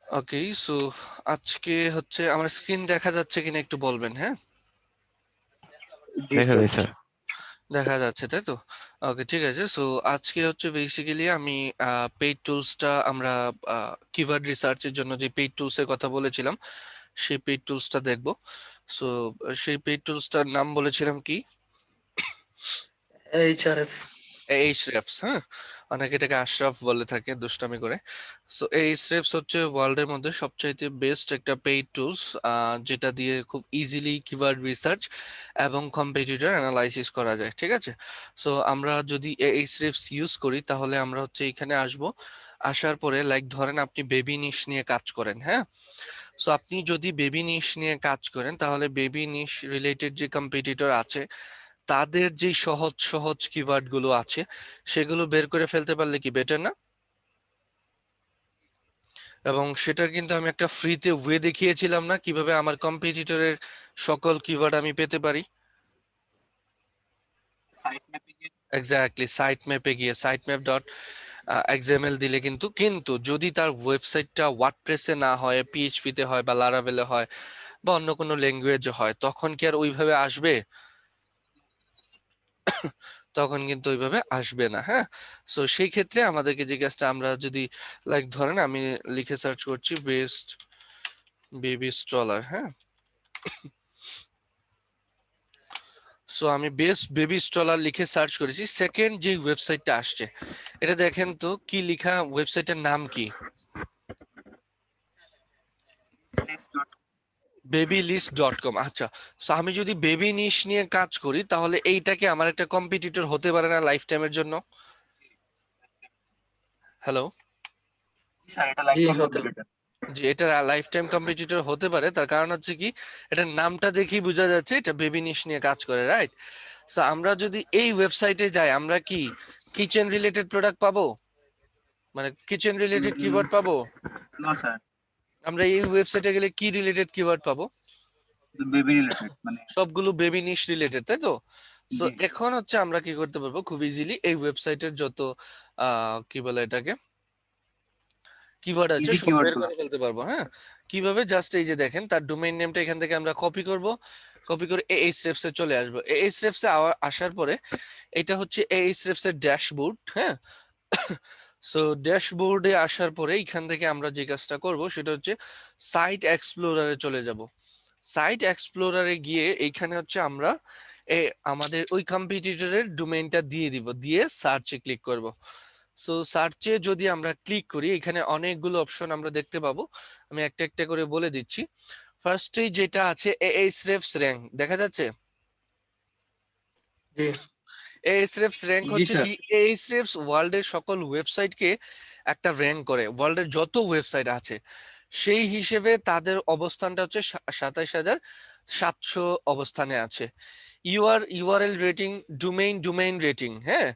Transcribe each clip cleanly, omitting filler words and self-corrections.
ওকে, so আজকে হচ্ছে আমার স্ক্রিন দেখা যাচ্ছে কিনা একটু বলবেন, হ্যাঁ? জি দেখা স্যার। যায় স্যার। দেখা যাচ্ছে তাই তো? ওকে, ঠিক আছে। সো আজকে হচ্ছে বেসিক্যালি আমি পেইড টুলসটা আমরা কিওয়ার্ড রিসার্চের জন্য যে পেইড টুলসের কথা বলেছিলাম সেই পেইড টুলসটা দেখব। সো সেই পেইড টুলসটার নাম বলেছিলাম কি? এইচআরএফ। এইচরেফস, হ্যাঁ, অনেকে এটাকে আশরাফ বলে থাকে দুষ্টামি করে। সো এইচরেফস হচ্ছে ওয়ার্ল্ডের মধ্যে সবচাইতে বেস্ট একটা পেইড টুলস, যেটা দিয়ে খুব ইজিলি কিওয়ার্ড রিসার্চ এবং কম্পিটিটর অ্যানালাইসিস করা যায়, ঠিক আছে? সো আমরা যদি এইচরেফস ইউজ করি তাহলে আমরা হচ্ছে এখানে আসব। আসার পরে লাইক ধরেন আপনি বেবি নিশ নিয়ে কাজ করেন, হ্যাঁ? সো আপনি যদি বেবি নিশ নিয়ে কাজ করেন তাহলে বেবি নিশ রিলেটেড যে কম্পিটিটর আছে তাদের যে সহজ সহজ কিওয়ার্ড গুলো আছে সেগুলো বের করে ফেলতে পারলে কি বেটার না? এবং সেটা কিন্তু আমি একটা ফ্রিতে ওয়ে দেখিয়েছিলাম না, কিভাবে আমার কম্পিটিটরের সকল কিওয়ার্ড আমি পেতে পারি। সাইট ম্যাপে গিয়ে। এক্স্যাক্টলি, সাইট ম্যাপে গিয়ে সাইট ম্যাপ ডট এক্সএমএল দিলে কিন্তু কিন্তু যদি তার ওয়েবসাইটটা ওয়ার্ডপ্রেসে না হয়, পিএইচপি তে হয় বা লারাভেলে হয় বা অন্য কোনো ল্যাঙ্গুয়েজে হয়, তখন কি আর ওইভাবে আসবে? তখন কিন্তু ওইভাবে আসবে না, হ্যাঁ? সো সেই ক্ষেত্রে আমাদেরকে যে কাজটা, আমরা যদি লাইক ধরেন আমি লিখে সার্চ করছি বেস্ট বেবি স্ট্রলার, হ্যাঁ? সো আমি বেস্ট বেবি স্ট্রলার লিখে সার্চ করেছি, সেকেন্ড যে ওয়েবসাইটটা আসছে এটা দেখেন তো কি লেখা, ওয়েবসাইটের নাম কি? babyliss.com। আচ্ছা, সো আমি যদি বেবি নিশ নিয়ে কাজ করি তাহলে এইটাকে আমার একটা কম্পিটিটর হতে পারে না লাইফ টাইমের জন্য? হ্যালো? স্যার এটা লাইফ জি টাইম হতে কম্পিটিটর। যে এটা লাইফ টাইম কম্পিটিটর হতে পারে, তার কারণ হচ্ছে কি, এটার নামটা দেখেই বোঝা যাচ্ছে এটা বেবি নিশ নিয়ে কাজ করে, রাইট? সো আমরা যদি এই ওয়েবসাইটে যাই আমরা কি কিচেন রিলেটেড প্রোডাক্ট পাবো, মানে কিচেন রিলেটেড কিওয়ার্ড পাবো? না স্যার, আমরা এই ওয়েবসাইটে গেলে কি রিলেটেড কিওয়ার্ড পাবো? বেবি রিলেটেড মানে। সবগুলো বেবি নিশ রিলেটেড, তাই তো? সো জি এখন হচ্ছে আমরা কি করতে পারবো খুব ইজিলি, এই ওয়েবসাইটের যত কি বলে এটাকে, কিওয়ার্ড আছে ইজি সব কিওয়ার্ড বের গুলো। করে ফেলতে পারবো, হ্যাঁ? কিভাবে? জাস্ট এই যে দেখেন তার ডোমেইন নেমটা এখান থেকে আমরা কপি করব, কপি করে Ahrefs এ চলে আসবো। Ahrefs এ আসার পরে এটা হচ্ছে Ahrefs এর ড্যাশবোর্ড, হ্যাঁ? সো ড্যাশবোর্ডে আসার পরে এখান থেকে আমরা যে কাজটা করব সেটা হচ্ছে সাইট এক্সপ্লোরারে চলে যাব। সাইট এক্সপ্লোরারে গিয়ে এইখানে হচ্ছে আমরা আমাদের ওই কম্পিটিটরের ডোমেইনটা দিয়ে দিব, দিয়ে সার্চে ক্লিক করব। সো সার্চে যদি আমরা ক্লিক করি এখানে অনেকগুলো অপশন আমরা দেখতে পাবো, আমি একটা একটা করে বলে দিচ্ছি। ফার্স্টে যেটা আছে Ahrefs র্যাঙ্ক দেখা যাচ্ছে। জি Ahrefs র্যাঙ্ক জি হচ্ছে স্যার। কি, Ahrefs ওয়ার্ল্ডের সকল ওয়েবসাইটকে একটা র্যাঙ্ক করে, ওয়ার্ল্ডের যত ওয়েবসাইট আছে সেই হিসেবে তাদের অবস্থানটা হচ্ছে 27,700 অবস্থানে আছে। ইউআরএল রেটিং, ডোমেইন রেটিং, হ্যাঁ?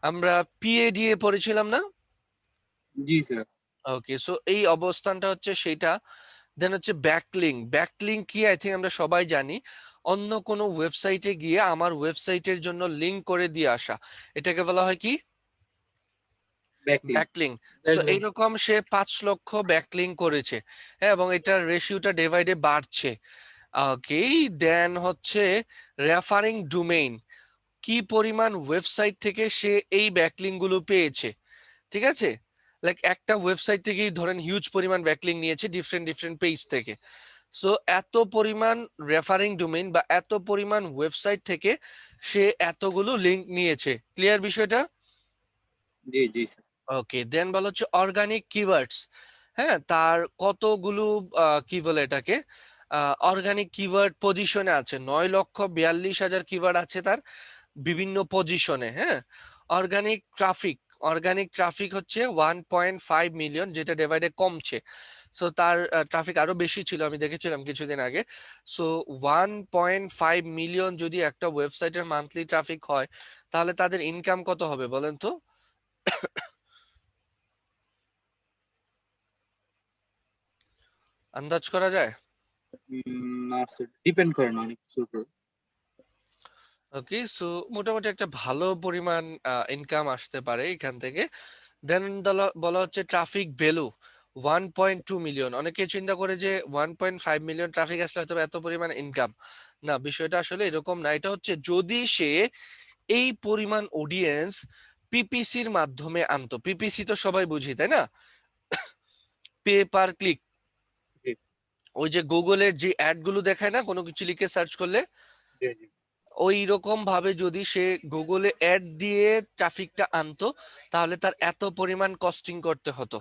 আমরা পিএডিএ পড়েছিলাম না? জি স্যার। ওকে, সো এই অবস্থানটা হচ্ছে সেটা। দেন হচ্ছে ব্যাকলিং। ব্যাকলিং কি, আই থিঙ্ক আমরা সবাই জানি, অন্য কোনো ওয়েবসাইটে গিয়ে আমার ওয়েবসাইটের জন্য লিংক করে দিয়ে আসা, এটাকে বলা হয় কি? ব্যাকলিং। ব্যাকলিং। সো দেখবেন। এইরকম সে 5 লক্ষ ব্যাকলিং করেছে, হ্যাঁ, এবং এটার রেশিওটা ডে বাই ডে বাড়ছে। ওকে, দেন হচ্ছে রেফারিং ডোমেইন, কি পরিমাণ ওয়েবসাইট থেকে সে এই ব্যাকলিং গুলো পেয়েছে, ঠিক আছে? লাইক একটা ওয়েবসাইট থেকেই ধরেন হিউজ পরিমাণ ব্যাকলিং নিয়েছে ডিফারেন্ট ডিফারেন্ট পেজ থেকে। সো এত পরিমাণ রেফারিং ডোমেইন বা এত পরিমাণ ওয়েবসাইট থেকে সে এতগুলো লিংক নিয়েছে। ক্লিয়ার বিষয়টা? জি জি স্যার। ওকে, দেন বলা হচ্ছে অর্গানিক কিওয়ার্ডস, হ্যাঁ, তার কতগুলো কি বলে এটাকে, অর্গানিক কিওয়ার্ড পজিশনে আছে, 9,42,000 কিওয়ার্ড আছে তার বিভিন্ন পজিশনে, হ্যাঁ? অর্গানিক ট্রাফিক, অর্গানিক ট্রাফিক হচ্ছে 1.5 মিলিয়ন, যেটা ডিভাইডে কমছে। সো তার ট্রাফিক আরো বেশি ছিল, আমি দেখেছিলাম কিছুদিন আগে। সো 1.5 মিলিয়ন যদি একটা ওয়েবসাইটের মান্থলি ট্রাফিক হয় তাহলে তাদের ইনকাম কত হবে বলেন তো? আন্দাজ করা যায়? না স্যার, ডিপেন্ড করে না অনেক কিছুর উপর। ওকে, সো মোটামুটি একটা ভালো পরিমাণ ইনকাম আসতে পারে এখান থেকে। দেন বলা হচ্ছে ট্রাফিক ভ্যালু, 1.2 মিলিয়ন। অনেকে চিন্তা করে যে 1.5 মিলিয়ন ট্রাফিক আসলে হয়তো এত পরিমাণ ইনকাম। না, বিষয়টা আসলে এরকম না। এটা হচ্ছে যদি সে এই পরিমাণ অডিয়েন্স পিপিসির মাধ্যমে আনতো। পিপিসি তো সবাই বুঝি, তাই না? Pay per click. জি ওই যে গুগলের যে অ্যাড গুলো দেখায় না কোনো কিছু লিখে সার্চ করলে, জি জি। ওই রকম ভাবে যদি সে গুগলে অ্যাড দিয়ে ট্রাফিকটা আনতো, তাহলে তার এত পরিমাণ কস্টিং করতে হতো।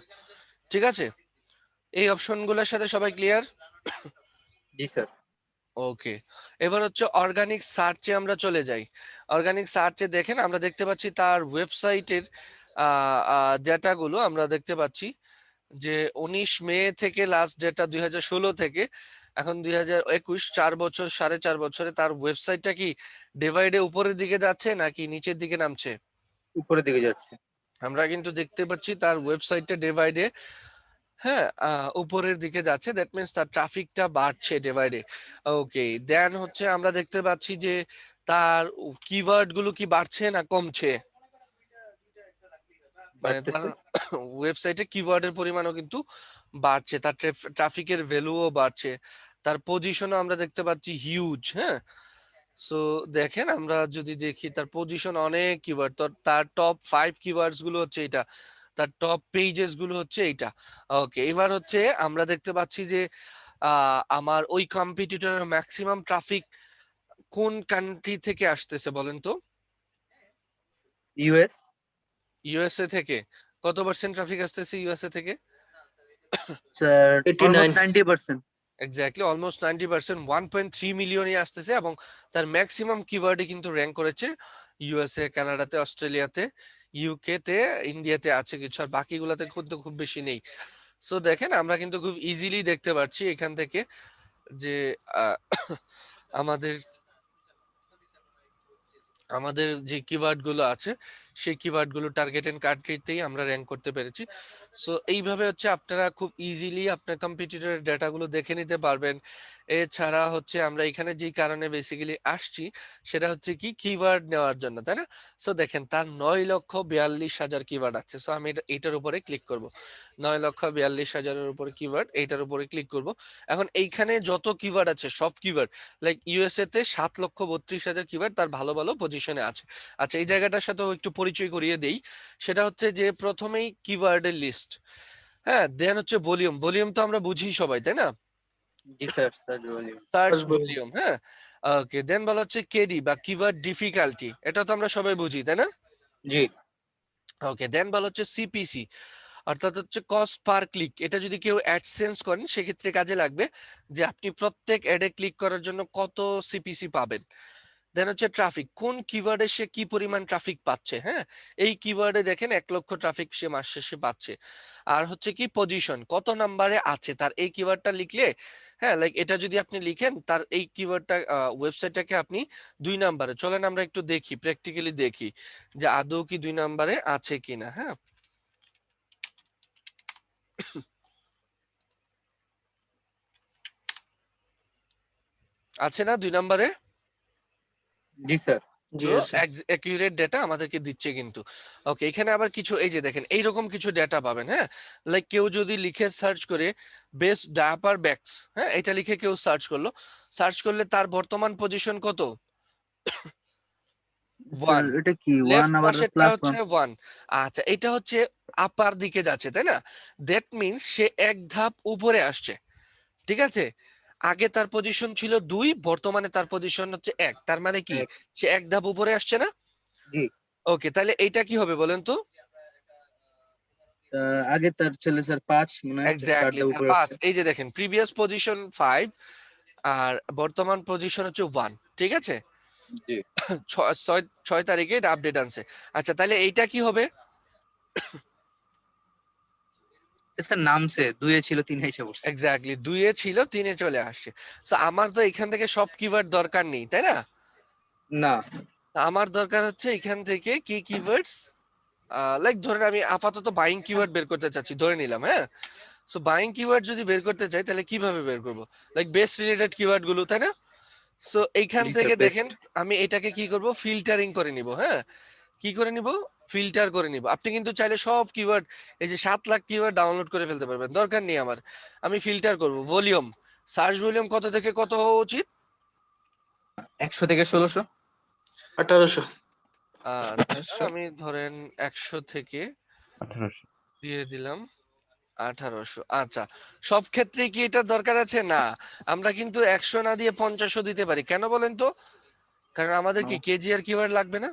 ঠিক আছে, এই অপশনগুলোর সাথে সবাই ক্লিয়ার? জি স্যার। ওকে, এবার হচ্ছে অর্গানিক সার্চে আমরা চলে যাই। অর্গানিক সার্চে দেখেন আমরা দেখতে পাচ্ছি তার ওয়েবসাইটের ডেটাগুলো আমরা দেখতে পাচ্ছি যে 19 মে থেকে লাস্ট ডেটা 2016 থেকে এখন 2021, 4 বছর, 4.5 বছরে তার ওয়েবসাইটটা কি ডিভাইডে উপরের দিকে যাচ্ছে নাকি নিচের দিকে নামছে? উপরের দিকে যাচ্ছে। আমরা কিন্তু দেখতে পাচ্ছি তার ওয়েবসাইটটা ডিভাইডে, হ্যাঁ, উপরের দিকে যাচ্ছে। দ্যাট মিন্স তার ট্রাফিকটা বাড়ছে ডিভাইডে। ওকে, দেন হচ্ছে আমরা দেখতে পাচ্ছি যে তার কিওয়ার্ড গুলো কি বাড়ছে না কমছে? মানে তার বাড়তেছে। ওয়েবসাইটে কিওয়ার্ডের পরিমাণও কিন্তু বাড়ছে, তার ট্রাফিকের ভ্যালুও বাড়ছে, তার পজিশনও আমরা দেখতে পাচ্ছি হিউজ। হ্যাঁ, সো দেখেন আমরা যদি দেখি তার পজিশন অনেক কিওয়ার্ড, তো তার টপ 5 কিওয়ার্ডস গুলো হচ্ছে এটা, তার টপ পেজেস গুলো হচ্ছে এইটা। ওকে, এবার হচ্ছে আমরা দেখতে পাচ্ছি যে আমার ওই কম্পিটিটরের ম্যাক্সিমাম ট্রাফিক কোন কান্ট্রি থেকে আসতেছে বলেন তো? ইউএস। ইউএসএ থেকে। কত পার্সেন্ট ট্রাফিক আসতেছে ইউএসএ থেকে? স্যার 89। অলমোস্ট 90%। এক্স্যাক্টলি, অলমোস্ট 90%, 1.3 মিলিয়নই আসতেছে। এবং তার ম্যাক্সিমাম কিওয়ার্ডই কিন্তু র্যাঙ্ক করেছে ইউএসএ, কানাডাতে, অস্ট্রেলিয়াতে, ইউকে তে, ইন্ডিয়াতে আছে কিছু, আর বাকিগুলোতে কিন্তু খুব বেশি নেই। সো দেখেন আমরা কিন্তু খুব ইজিলি দেখতে পাচ্ছি এখান থেকে যে আহ, আমাদের আমাদের যে কিওয়ার্ড গুলো আছে সেই কিওয়ার্ড গুলো টার্গেট এন্ড কান্ট্রিতেই আমরা র্যাঙ্ক করতে পেরেছি। সো এইভাবে হচ্ছে আপনারা খুব ইজিলি আপনার কম্পিটিটরের ডেটাগুলো দেখে নিতে পারবেন। এছাড়া হচ্ছে আমরা এখানে যে কারণে বেসিক্যালি আসছি সেটা হচ্ছে কি কিওয়ার্ড নেওয়ার জন্য, তাই না? সো দেখেন তার 9,42,000 কিওয়ার্ড আছে। সো আমি এটার উপরে ক্লিক করব, 9,42,000-এর উপরে কিওয়ার্ড, এইটার উপরে ক্লিক করব। এখন এইখানে যত কিওয়ার্ড আছে সব কিওয়ার্ড, লাইক ইউএসএ তে 7,32,000 কিওয়ার্ড তার ভালো ভালো পজিশনে আছে। আচ্ছা, এই জায়গাটার সাথেও একটু পরিচয় করিয়ে দেই। সেটা হচ্ছে যে প্রথমেই কিওয়ার্ডের লিস্ট, হ্যাঁ, দেন হচ্ছে ভলিউম। ভলিউম তো আমরা বুঝি সবাই, তাই না? জি স্যার, স্যার বলিও। সার্চ ভলিউম, হ্যাঁ। ওকে, দেন বলা হচ্ছে কেডি বা কিওয়ার্ড ডিফিকাল্টি, এটা তো আমরা সবাই বুঝি, তাই না? জি ওকে, দেন বলা হচ্ছে সিপিসি, অর্থাৎ হচ্ছে কস্ট পার ক্লিক। এটা যদি কেউ অ্যাডসেন্স করেন সেক্ষেত্রে কাজে লাগবে যে আপনি প্রত্যেক অ্যাডে ক্লিক করার জন্য কত সিপিসি পাবেন। দেন হচ্ছে ট্রাফিক, কোন কিওয়ার্ডে সে কি পরিমাণ ট্রাফিক পাচ্ছে। হ্যাঁ, এই কিওয়ার্ডে দেখেন 1 লক্ষ ট্রাফিক সে মাস শেষে পাচ্ছে। আর হচ্ছে কি পজিশন, কত নাম্বারে আছে তার এই কিওয়ার্ডটা লিখলে, হ্যাঁ, লাইক এটা যদি আপনি লিখেন তার এই কিওয়ার্ডটা ওয়েবসাইটটাকে আপনি 2 নাম্বারে, চলেন আমরা একটু দেখি, প্র্যাকটিক্যালি দেখি যে আদৌ কি 2 নাম্বারে আছে কিনা। হ্যাঁ, আছে না 2 নাম্বারে? জি স্যার। জি তো আছে। অ্যাকিউরেট ডেটা আমাদেরকে দিচ্ছে কিন্তু। ওকে, এখানে আবার কিছু এই যে দেখেন এইরকম কিছু ডেটা পাবেন। হ্যাঁ, লাইক কেউ যদি লিখে সার্চ করে বেস্ট ডায়াপার ব্যাগস, হ্যাঁ, এটা লিখে কেউ সার্চ করলো, সার্চ করলে তার বর্তমান পজিশন কত? স্যার 1। এটা কি 1 লেফট আবার পাশেরটা প্লাস হচ্ছে 1? 1। আচ্ছা, এটা হচ্ছে আপার দিকে যাচ্ছে, তাই না? দ্যাট মিন্স সে এক ধাপ উপরে আসছে। ঠিক আছে, আগে তার পজিশন ছিল 2, বর্তমানে তার পজিশন হচ্ছে 1, তার মানে কি এক। সে এক ধাপ উপরে আসছে না? জি। ওকে, তাহলে এইটা কি হবে বলেন তো? আগে তার ছেলে স্যার 5 মনে হয়, 4 এক্স্যাক্টলি, ধাপ তার উপরে 5। আসছে। এই যে দেখেন প্রিভিয়াস পজিশন 5 আর বর্তমান পজিশন হচ্ছে 1। ঠিক আছে, জি 6 তারিখে এটা আপডেট আনছে। আচ্ছা, তাহলে এইটা কি হবে? স্যার নামছে 2 এ ছিল 3 এ এসে পড়ছে। এক্স্যাক্টলি, 2-এ ছিল 3-এ চলে আসছে। সো আমার তো এখান থেকে সব কিওয়ার্ড দরকার নেই, তাই না? না। আমার দরকার হচ্ছে এখান থেকে কি কিওয়ার্ডস, লাইক ধরেন আমি আপাতত বাইং কিওয়ার্ড বের করতে চাচ্ছি, ধরে নিলাম, হ্যাঁ। সো বাইং কিওয়ার্ড যদি বের করতে চাই তাহলে কিভাবে বের করব? লাইক বেস্ট রিলেটেড কিওয়ার্ড গুলো, তাই না? সো এইখান জি স্যার থেকে বেস্ট। দেখেন আমি এটাকে কি করব, ফিল্টারিং করে নিব। হ্যাঁ, কি করে নিব? ফিল্টার করে নিব। আপনি কিন্তু চাইলে সব কিওয়ার্ড, এই যে 7 লাখ কিওয়ার্ড ডাউনলোড করে ফেলতে পারবেন, দরকার নেই আমার। আমি ফিল্টার করব। ভলিউম, সার্চ ভলিউম কত থেকে কত হওয়া উচিত? 100 থেকে 1600। 1800। আচ্ছা, আমি ধরেন 100 থেকে 1800। দিয়ে দিলাম 1800। আচ্ছা, সব ক্ষেত্রে কি এটা দরকার আছে? না, আমরা কিন্তু 100 না দিয়ে 50ও দিতে পারি। কেন বলেন তো? কারণ আমাদের কি কেজি আর কিওয়ার্ড লাগবে না?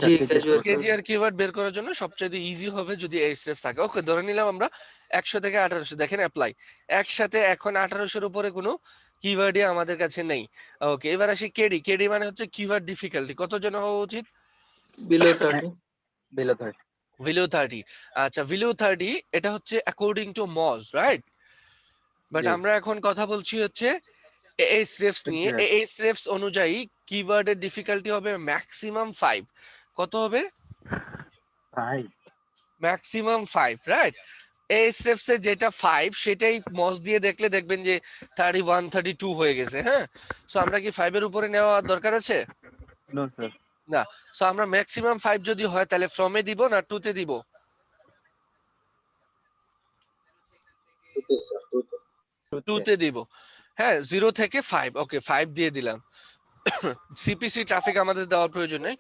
জি ক্যাজুয়াল। কেজি আর কিওয়ার্ড বের করার জন্য সবচেয়ে ইজি হবে যদি এইচএফ থাকে। ওকে, ধরে নিলাম আমরা 100 থেকে 1800। দেখেন অ্যাপ্লাই, একসাথে এখন 1800-এর উপরে কোনো কিওয়ার্ডই আমাদের কাছে নেই। ওকে, এবার আসি কেডি। কেডি মানে হচ্ছে কিওয়ার্ড ডিফিকাল্টি, কত জন হওয়া উচিত? বিলো 30। বিলো 30। বিলো 30। আচ্ছা, বিলো 30 এটা হচ্ছে according to Moj, right? But জি। আমরা এখন কথা বলছি হচ্ছে এএইচরেফস নিয়ে। Yes. এএইচরেফস অনুযায়ী কিওয়ার্ডের ডিফিকাল্টি হবে ম্যাক্সিমাম 5। কত হবে? ভাই ম্যাক্সিমাম 5, রাইট? এএইচরেফস এর যেটা 5 সেটাই মজ দিয়ে দেখলে দেখবেন যে 31 32 হয়ে গেছে। হ্যাঁ, সো আমরা কি 5 এর উপরে নেওয়া দরকার আছে? No sir. না। সো আমরা ম্যাক্সিমাম 5 যদি হয় তাহলে ফ্রমে দিব না টুতে দিব? টুতে দিব। হ্যাঁ, 0 থেকে 5। ওকে, 5 দিয়ে দিলাম। সিপিসি ট্রাফিক আমাদের দেওয়ার প্রয়োজন নেই।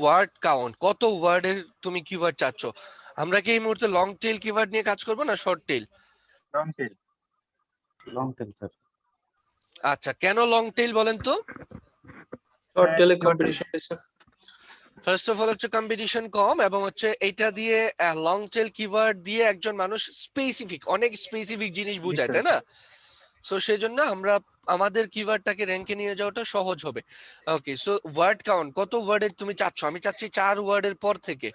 ওয়ার্ড কাউন্ট, কত ওয়ার্ডের তুমি কিওয়ার্ড চাচ্ছ? আমরা কি এই মুহূর্তে লং টেল কিওয়ার্ড নিয়ে কাজ করব না short tail? Long tail. Long tail sir. আচ্ছা, কেন লং টেল বলেন তো? শর্ট টেলে কম্পিটিশন আছে। ফার্স্ট অফ অল হচ্ছে কম্পিটিশন কম, এবং হচ্ছে এটা দিয়ে লং টেল কিওয়ার্ড দিয়ে একজন মানুষ স্পেসিফিক, অনেক স্পেসিফিক জিনিস বুঝায়, তাই না? সো সেই জন্য আমরা আমাদের কিওয়ার্ডটাকে র্যাঙ্কে নিয়ে যাওয়াটা সহজ হবে। ওকে, সো ওয়ার্ড কাউন্ট, কত ওয়ার্ডের তুমি চাচ্ছ? আমি চাচ্ছি 4 ওয়ার্ডের পর থেকে।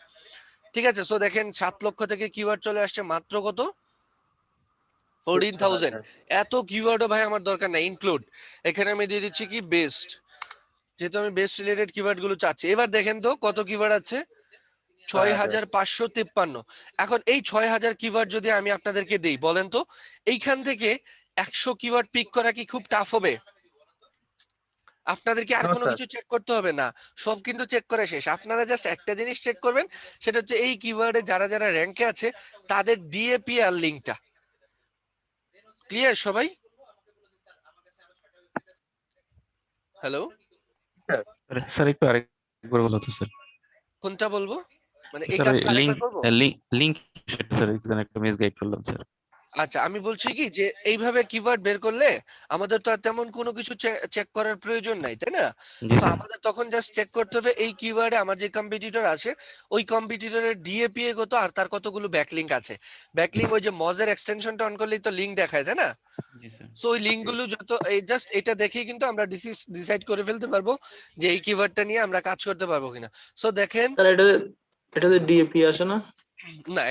ঠিক আছে, সো দেখেন 7 লক্ষ থেকে কিওয়ার্ড চলে আসছে মাত্র কত? 14,000। এত কিওয়ার্ডও ভাই আমার দরকার নাই। ইনক্লুড, এখানে আমি দিয়ে দিচ্ছি কি বেস্ট, যেহেতু আমি বেস্ট রিলেটেড কিওয়ার্ড গুলো চাচ্ছি। এবার দেখেন তো কত কিওয়ার্ড আছে? 6,553। এখন এই 6,000 কিওয়ার্ড যদি আমি আপনাদেরকে দেই, বলেন তো এইখান থেকে 100 কিওয়ার্ড পিক করা কি খুব টাফ হবে? আপনাদেরকে আর No, কোনো sir. কিছু চেক করতে হবে না, সব কিন্তু চেক করা শেষ। আপনারা জাস্ট একটা জিনিস চেক করবেন, সেটা হচ্ছে এই কিওয়ার্ডে যারা যারা র্যাঙ্কে আছে তাদের ডিএপি আর লিঙ্কটা। ক্লিয়ার সবাই? হ্যালো, স্যার একটু আরেকবার বলো তো স্যার। কোনটা বলবো? মানে এই স্যার কাজটা লিংক আরেকবার করবো? লিংক স্যার একজন একটা মিসগাইড করলাম স্যার। আচ্ছা, আমি বলছি কি যে এইভাবে কিওয়ার্ড বের করলে আমাদের তো আর তেমন কোনো কিছু চেক করার প্রয়োজন নাই, তাই না? জি তো স্যার। আমাদের তখন জাস্ট চেক করতে হবে এই কিওয়ার্ডে আমার যে কম্পিটিটর আছে ওই কম্পিটিটরের ডিএপি কত আর তার কতগুলো ব্যাকলিংক আছে। ব্যাকলিংক ওই যে মজের এক্সটেনশনটা অন করলেই তো লিংক দেখায়, তাই না? জি স্যার। সো ওই লিংক গুলো যত, এই জাস্ট এটা দেখেই কিন্তু আমরা ডিসাইড করে ফেলতে পারবো যে এই কিওয়ার্ডটা নিয়ে আমরা কাজ করতে পারবো কিনা। সো দেখেন, স্যার এটাতে ডিএপি আসে না? না,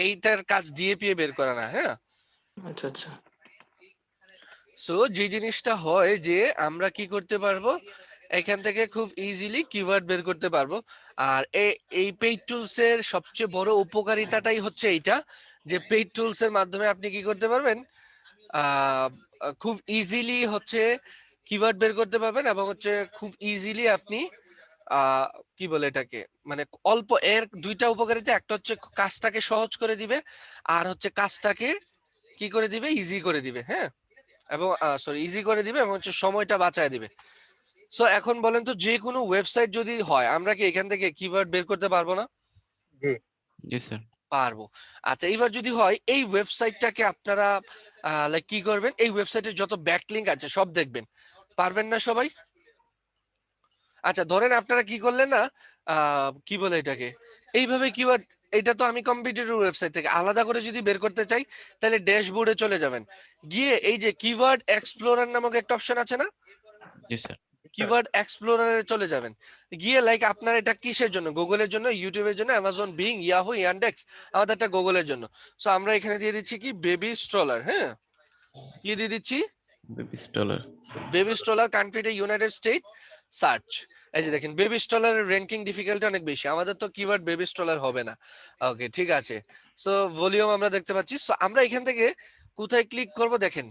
এইটার কাজ ডিএপি বের করা না। হ্যাঁ, আচ্ছা আচ্ছা। সো যে জিনিসটা হয় যে আমরা কি করতে পারবো, এখান থেকে খুব ইজিলি কিওয়ার্ড বের করতে পারবো। আর এই পেইড টুলস এর সবচেয়ে বড় উপকারিতাটাই হচ্ছে এইটা, যে পেইড টুলস এর মাধ্যমে আপনি কি করতে পারবেন, আহ খুব ইজিলি হচ্ছে কিওয়ার্ড বের করতে পারবেন, এবং হচ্ছে খুব ইজিলি আপনি আহ কি বলে এটাকে, মানে অল্প, এর দুইটা উপকারিতা, একটা হচ্ছে কাজটাকে সহজ করে দিবে, আর হচ্ছে কাজটাকে কি করে দিবে, ইজি করে দিবে। হ্যাঁ, এবং সরি, ইজি করে দিবে এবং হচ্ছে সময়টা বাঁচায় দিবে। সো এখন বলেন তো, যে কোনো ওয়েবসাইট যদি হয় আমরা কি এখান থেকে কিওয়ার্ড বের করতে পারবো না? জি। জি স্যার। পারবো। আচ্ছা, এইবার যদি হয় এই ওয়েবসাইটটাকে আপনারা লাইক কি করবেন, এই ওয়েবসাইটের যত ব্যাকলিংক আছে সব দেখবেন, পারবেন না সবাই? আচ্ছা, ধরেন আপনারা কি করলেন না, কি বলে এটাকে, এইভাবে কিওয়ার্ড, এটা তো আমি কম্পিটিটর ওয়েবসাইট থেকে আলাদা করে যদি বের করতে চাই তাহলে ড্যাশবোর্ডে চলে যাবেন, গিয়ে এই যে কিওয়ার্ড এক্সপ্লোরার নামক একটা অপশন আছে না, জি স্যার। কিওয়ার্ড এক্সপ্লোরারে চলে যাবেন। গিয়ে লাইক আপনার এটা কিসের জন্য, গুগলের জন্য, ইউটিউবের জন্য, অ্যামাজন, বিং, ইয়াহু, ইয়ান্ডেক্স, আমাদেরটা গুগলের জন্য। সো আমরা এখানে দিয়ে দিচ্ছি কি বেবি স্ট্রলার। হ্যাঁ, কি দিয়ে দিচ্ছি, বেবি স্টলার। বেবি স্ট্রলার, কান্ট্রিটা ইউনাইটেড স্টেট, সার্চ। এই যে দেখেন বেবি স্ট্রলারের র্যাঙ্কিং ডিফিকাল্টি অনেক বেশি, আমাদের তো কিওয়ার্ড বেবি স্ট্রলার হবে না। ওকে, ঠিক আছে। সো ভলিউম আমরা দেখতে পাচ্ছি। সো আমরা এখান থেকে কোথায় ক্লিক করব, দেখেন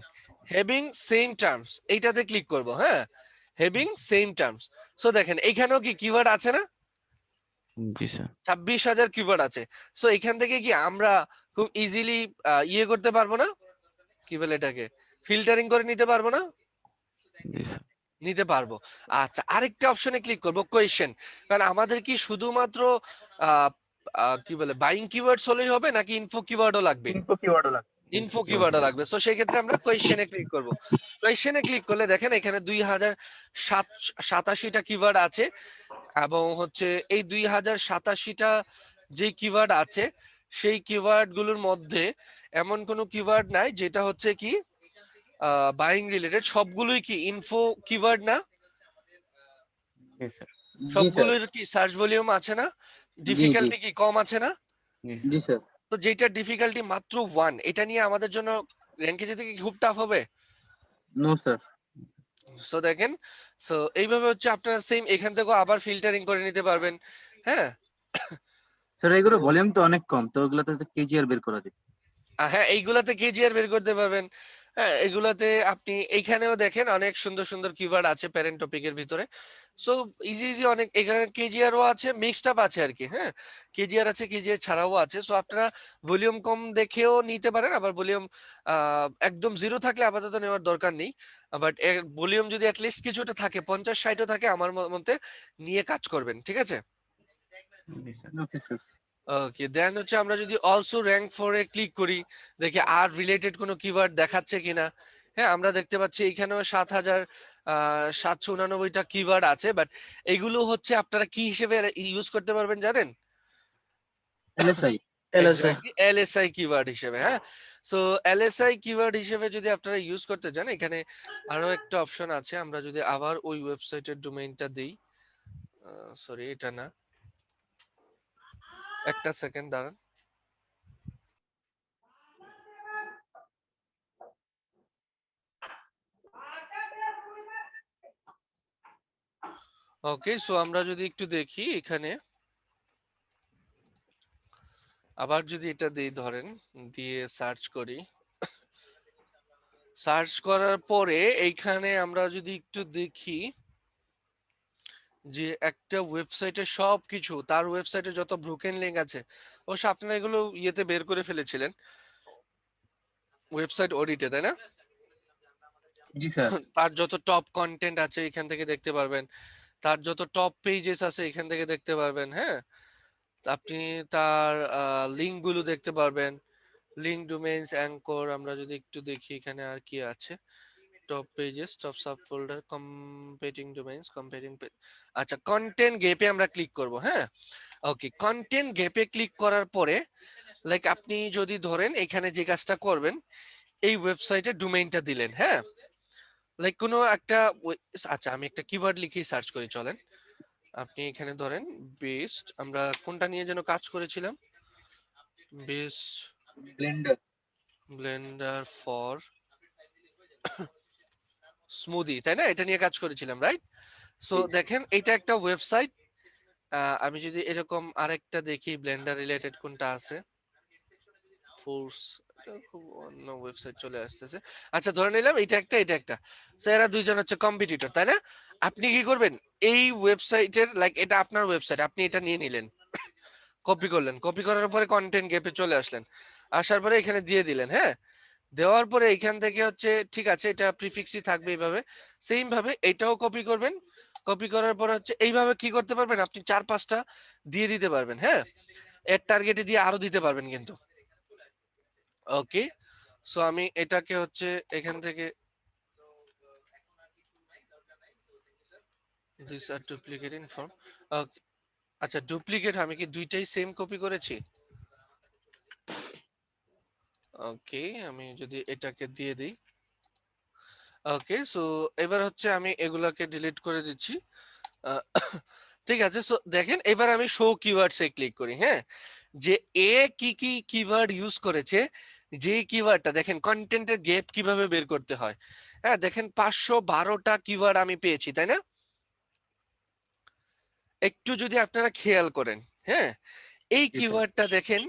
হ্যাভিং সেম টার্মস, এইটাতে ক্লিক করব। হ্যাঁ, হ্যাভিং সেম টার্মস। সো দেখেন এইখানেও কি কিওয়ার্ড আছে না? জি স্যার। 26,000 কিওয়ার্ড আছে। সো এখান থেকে কি আমরা খুব ইজিলি ইয়ে করতে পারবো না, কি বলে এটাকে, ফিল্টারিং করে নিতে পারবো না? জি স্যার। নিতে পারবো। আচ্ছা, আরেকটা অপশনে ক্লিক করব, কোয়েশ্চেন। কারণ আমাদের কি শুধুমাত্র আহ, কি বলে বাইং কিওয়ার্ডস হলেই হবে নাকি ইনফো কিওয়ার্ডও লাগবে? ইনফো কিওয়ার্ডও লাগবে। ইনফো কিওয়ার্ডও লাগবে। সো সেই ক্ষেত্রে আমরা কোয়েশ্চেনে ক্লিক করব। কোয়েশ্চেনে ক্লিক করলে দেখেন এখানে 2087টা কিওয়ার্ড আছে, এবং হচ্ছে এই 2087টা যে কিওয়ার্ড আছে সেই কিওয়ার্ড গুলোর মধ্যে এমন কোনো কিওয়ার্ড নাই যেটা হচ্ছে কি বাইং রিলেটেড। সবগুলোই কি ইনফো কিওয়ার্ড না? জি স্যার। জি স্যার। সবগুলোর কি সার্চ ভলিউম আছে না? জি জি ডিফিকাল্টি কি কম আছে না? জি জি স্যার। স্যার। তো যেটা ডিফিকাল্টি মাত্র 1, এটা নিয়ে আমাদের জন্য র্যাঙ্কে যেতে কি খুব টাফ হবে? No sir. সো দেখেন, সো এইভাবে হচ্ছে আপনারা সেম এখান থেকেও আবার ফিল্টারিং করে নিতে পারবেন। হ্যাঁ, স্যার এগুলো ভলিউম তো অনেক কম, তো ওগুলোতে তো কেজিআর বের করা যায়। হ্যাঁ, এইগুলাতে কেজিআর বের করতে পারবেন। হ্যাঁ, এগুলাতে আপনি এইখানেও দেখেন অনেক সুন্দর সুন্দর কিওয়ার্ড আছে প্যারেন্ট টপিকের ভিতরে। সো ইজি ইজি অনেক, এখানে কেজিআরও আছে, মিক্সড আপ আছে আর কি। হ্যাঁ, কেজিআর আছে, কেজিআর ছাড়াও আছে। সো আপনারা ভলিউম কম দেখেও নিতে পারেন, আবার ভলিউম একদম জিরো থাকলে আপাতত নেওয়ার দরকার নেই। বাট ভলিউম যদি অ্যাটলিস্ট কিছুটা থাকে, 50-60ও থাকে, আমার মতে নিয়ে কাজ করবেন, ঠিক আছে? জি স্যার। Okay sir. ওকে, দেন হচ্ছে আমরা যদি also rank for a click করি, দেখি আর রিলেটেড কোনো কিওয়ার্ড দেখাচ্ছে কিনা। হ্যাঁ, আমরা দেখতে পাচ্ছি এখানেও 7,789টা কিওয়ার্ড আছে, বাট এগুলো হচ্ছে আপনারা কি হিসেবে ইউজ করতে পারবেন জানেন? LSI. LSI. Exactly LSI keyword হিসেবে। হ্যাঁ, সো এলএসআই কিওয়ার্ড হিসেবে যদি আপনারা ইউজ করতে চান, এখানে আরো একটা অপশন আছে। আমরা যদি আবার ওই ওয়েবসাইটের ডোমেইনটা দেই, সরি এটা না, একটা সেকেন্ড দাঁড়ান। ওকে, সো আমরা যদি একটু দেখি এখানে, আবার যদি এটা দিই ধরেন, দিয়ে সার্চ করি, সার্চ করার পরে এইখানে আমরা যদি একটু দেখি যে একটা ওয়েবসাইটে সবকিছু, তার ওয়েবসাইটে যত ব্রোকেন লিংক আছে, অবশ্য আপনারা এগুলো ইয়েতে বের করে ফেলেছিলেন ওয়েবসাইট অডিটে, তাই না? জি স্যার। তার যত টপ কন্টেন্ট আছে এখান থেকে দেখতে পারবেন, তার যত টপ পেজেস আছে এখান থেকে দেখতে পারবেন। হ্যাঁ, আপনি তার লিঙ্ক গুলো দেখতে পারবেন, লিঙ্ক ডোমেইনস অ্যাঙ্কর। আমরা যদি একটু দেখি এখানে আর কি আছে, top pages, top sub folder, competing domains, competing page. আচ্ছা, কন্টেন্ট গেপে আমরা ক্লিক করব। হ্যাঁ, ওকে, কন্টেন্ট গেপে ক্লিক করার পরে লাইক আপনি যদি ধরেন এখানে যে কাজটা করবেন, এই ওয়েবসাইটে ডোমেইনটা দিলেন। হ্যাঁ, লাইক কোনো একটা আচ্ছা আমি একটা কিওয়ার্ড লিখে সার্চ করি, চলেন। আপনি এখানে ধরেন বেস্ট, আমরা কোনটা নিয়ে যেন কাজ করেছিলাম, best Blender. Blender for smoothie, তাই না? এটা নিয়ে কাজ করেছিলাম, রাইট? সো দেখেন এটা একটা ওয়েবসাইট। আমি যদি এরকম আরেকটা দেখি ব্লেন্ডার রিলেটেড কোনটা আছে, ফোর্স, খুব অন্য ওয়েবসাইট চলে আসতেছে। আচ্ছা, ধরে নিলাম এটা একটা, এটা একটা। সো এরা দুইজন হচ্ছে কম্পিটিটর, তাই না? আপনি কি করবেন, এই ওয়েবসাইটের লাইক এটা আপনার ওয়েবসাইট, আপনি এটা নিয়ে নিলেন, কপি করলেন, কপি করার পরে কন্টেন্ট গ্যাপে চলে আসলেন, আসার পরে এখানে দিয়ে দিলেন। হ্যাঁ, দেওয়ার পরে এখান থেকে হচ্ছে ঠিক আছে, এটা প্রিফিক্সই থাকবে এইভাবে, সেম ভাবে এটাও কপি করবেন। কপি করার পর হচ্ছে এইভাবে কি করতে পারবেন, আপনি 4-5টা দিয়ে দিতে পারবেন। হ্যাঁ, এর টার্গেটে দিয়ে আরো দিতে পারবেন কিন্তু। ওকে, সো আমি এটাকে হচ্ছে এখান থেকে, this are duplicate in form. Okay, আচ্ছা ডুপ্লিকেট, আমি কি দুইটাই সেম কপি করেছি? ওকে, আমি যদি এটাকে দিয়ে দিই, ওকে, সো এবার হচ্ছে আমি এগুলাকে ডিলিট করে দিচ্ছি। আহ, ঠিক আছে, সো দেখেন এবার আমি শো কিওয়ার্ডস এ ক্লিক করি। হ্যাঁ, যে এ কি কি কিওয়ার্ড ইউজ করেছে, যে কিওয়ার্ডটা দেখেন কন্টেন্টের গ্যাপ কিভাবে বের করতে হয়। হ্যাঁ, দেখেন 512টা কিওয়ার্ড আমি পেয়েছি, তাই না? একটু যদি আপনারা খেয়াল করেন, হ্যাঁ, এই জি স্যার। কিওয়ার্ডটা দেখেন,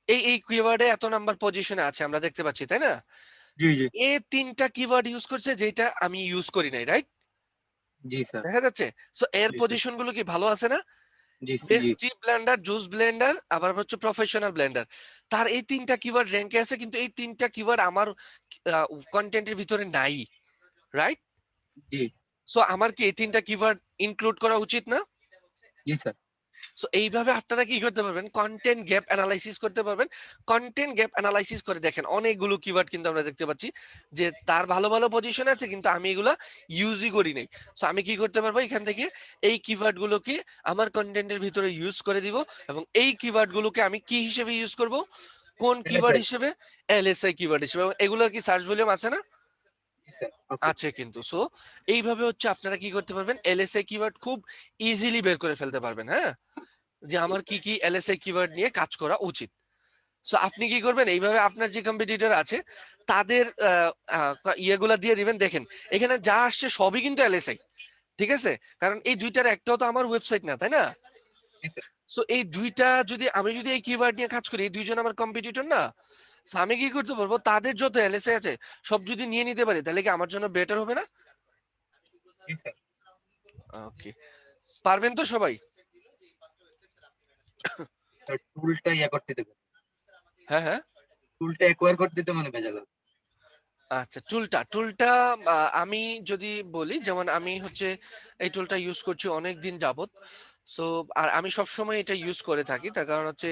এই কিওয়ার্ডে এত নাম্বার পজিশনে আছে আমরা দেখতে পাচ্ছি, তাই না? জি জি। এ 3টা কিওয়ার্ড ইউজ করছে যেটা আমি ইউজ করি নাই, রাইট? জি স্যার। দেখা যাচ্ছে। সো এর জি স্যার। পজিশন গুলো কি ভালো আছে না? জি জি বেস্টি ব্লেন্ডার, জুস ব্লেন্ডার, আবার হচ্ছে প্রফেশনাল ব্লেন্ডার। তার এই 3টা কিওয়ার্ড র‍্যাঙ্কে আছে, কিন্তু এই 3টা কিওয়ার্ড আমার কন্টেন্টের ভিতরে নাই, রাইট? জি সো আমার কি এই 3টা কিওয়ার্ড ইনক্লুড করা উচিত না? জি স্যার। সো এইভাবে আপনারা কি করতে পারবেন, কন্টেন্ট গ্যাপ অ্যানালাইসিস করতে পারবেন। কন্টেন্ট গ্যাপ অ্যানালাইসিস করে দেখেন অনেকগুলো কিওয়ার্ড কিন্তু আমরা দেখতে পাচ্ছি যে তার ভালো ভালো পজিশন আছে, কিন্তু আমি এগুলা ইউজই করি নাই। সো আমি কি করতে পারবো, এখান থেকে এই কিওয়ার্ড গুলোকে আমার কন্টেন্টের ভিতরে ইউজ করে দিব, এবং এই কিওয়ার্ড গুলোকে আমি কি হিসেবে ইউজ করব, কোন কিওয়ার্ড LSI হিসেবে? এলএসআই কিওয়ার্ড হিসেবে। এবং এগুলোর কি সার্চ ভলিউম আছে না? জি স্যার আছে। আছে কিন্তু। সো এইভাবে হচ্ছে আপনারা কি করতে পারবেন, এলএসআই কিওয়ার্ড খুব ইজিলি বের করে ফেলতে পারবেন। হ্যাঁ, যে জি আমার কি স্যার। কি এলএসআই কিওয়ার্ড নিয়ে কাজ করা উচিত। সো আপনি কি করবেন, এইভাবে আপনার যে কম্পিটিটর আছে তাদের ইয়েগুলা দিয়ে দিবেন। দেখেন এখানে যা আসছে সবই কিন্তু এলএসআই, ঠিক আছে? কারণ এই দুইটার একটাও তো আমার ওয়েবসাইট না, তাই না? জি স্যার। সো এই দুইটা যদি আমি যদি এই কিওয়ার্ড নিয়ে কাজ করি, এই দুইজন আমার কম্পিটিটর না? সো আমি কি করতে পারবো, তাদের যত এলএসআই আছে সব যদি নিয়ে নিতে পারি, তাহলে কি আমার জন্য বেটার হবে না? জি স্যার। ওকে, পারবেন তো সবাই? স্যার টুলটা করতে দেবেন। হ্যাঁ হ্যাঁ। টুলটা অ্যাকোয়ার করতে তো মানে ভেজাল হবে। আচ্ছা, টুলটা আমি যদি বলি, যেমন আমি হচ্ছে এই টুলটা ইউজ করছি অনেক দিন যাবত। সো আর আমি সব সময় এটা ইউজ করে থাকি, তার কারণ হচ্ছে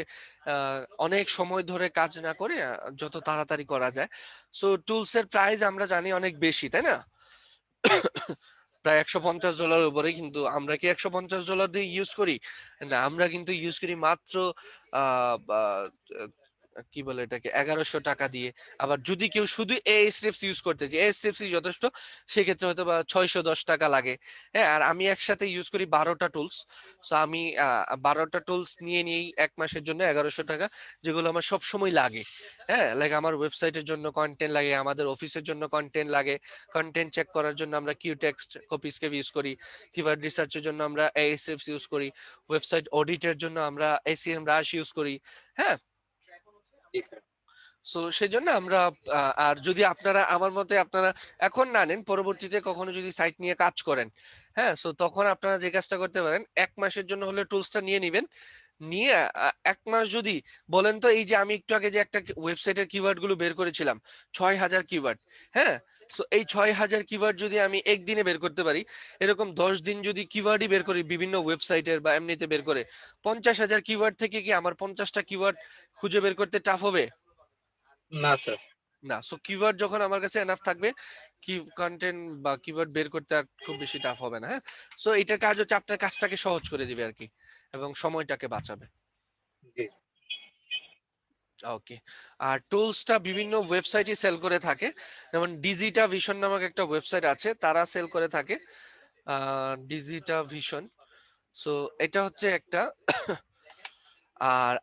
অনেক সময় ধরে কাজ না করে যত তাড়াতাড়ি করা যায়। সো টুলস এর প্রাইস আমরা জানি অনেক বেশি, তাই না? প্রায় $150 উপরে। কিন্তু আমরা কি $150 দিয়ে ইউজ করি? না, আমরা কিন্তু ইউজ করি মাত্র আহ আহ, কি বলে এটাকে, $1100 দিয়ে। আবার যদি কেউ শুধু Ahrefs ইউজ করতে যে Ahrefs যথেষ্ট, সেক্ষেত্রে হয়তো বা $610 লাগে। হ্যাঁ, আর আমি একসাথে ইউজ করি 12টা টুলস। সো আমি 12টা টুলস নিয়ে নিই 1 মাসের জন্য $1100, যেগুলো আমার সব সময় লাগে। হ্যাঁ, লাইক আমার ওয়েবসাইটের জন্য কন্টেন্ট লাগে, আমাদের অফিসের জন্য কন্টেন্ট লাগে, কন্টেন্ট চেক করার জন্য আমরা কিউ টেক্সট কপিস্কেপ ইউজ করি, কিওয়ার্ড রিসার্চের জন্য আমরা Ahrefs ইউজ করি, ওয়েবসাইট অডিটের জন্য আমরা SEMrush ইউজ করি। হ্যাঁ, জি স্যার। সো সেজন্য আমরা আর যদি আপনারা আমার মতে আপনারা এখন না নেন, পরবর্তীতে কখনো যদি সাইট নিয়ে কাজ করেন, হ্যাঁ, সো তখন আপনারা যে কাজটা করতে পারেন, 1 মাসের জন্য হলে টুলসটা নিয়ে নিবেন। নিয়ে 1 মাস যদি বলেন, তো এই যে আমি একটু আগে যে একটা ওয়েবসাইটের কিওয়ার্ড গুলো বের করেছিলাম, 6,000 কিওয়ার্ড। হ্যাঁ, সো এই 6,000 কিওয়ার্ড যদি আমি একদিনে বের করতে পারি, এরকম 10 দিন যদি কিওয়ার্ডই বের করি বিভিন্ন ওয়েবসাইটের বা এমনিতে বের করে, 50,000 কিওয়ার্ড থেকে কি আমার 50টা কিওয়ার্ড খুঁজে বের করতে টাফ হবে? না স্যার। না। সো কিওয়ার্ড যখন আমার কাছে এনাফ থাকবে, কি কন্টেন্ট বা কিওয়ার্ড বের করতে আর খুব বেশি টাফ হবে না। হ্যাঁ, সো এটার কাজ হচ্ছে আপনার কাজটাকে সহজ করে দিবে আর কি, এবং সময়টাকে বাঁচাবে। জি। ওকে। আর টুলসটা বিভিন্ন ওয়েবসাইটে সেল করে থাকে, যেমন ডিজিটা ভিশন নামক একটা ওয়েবসাইট আছে, তারা সেল করে থাকে ডিজিটা ভিশন। সো এটা হচ্ছে একটা আর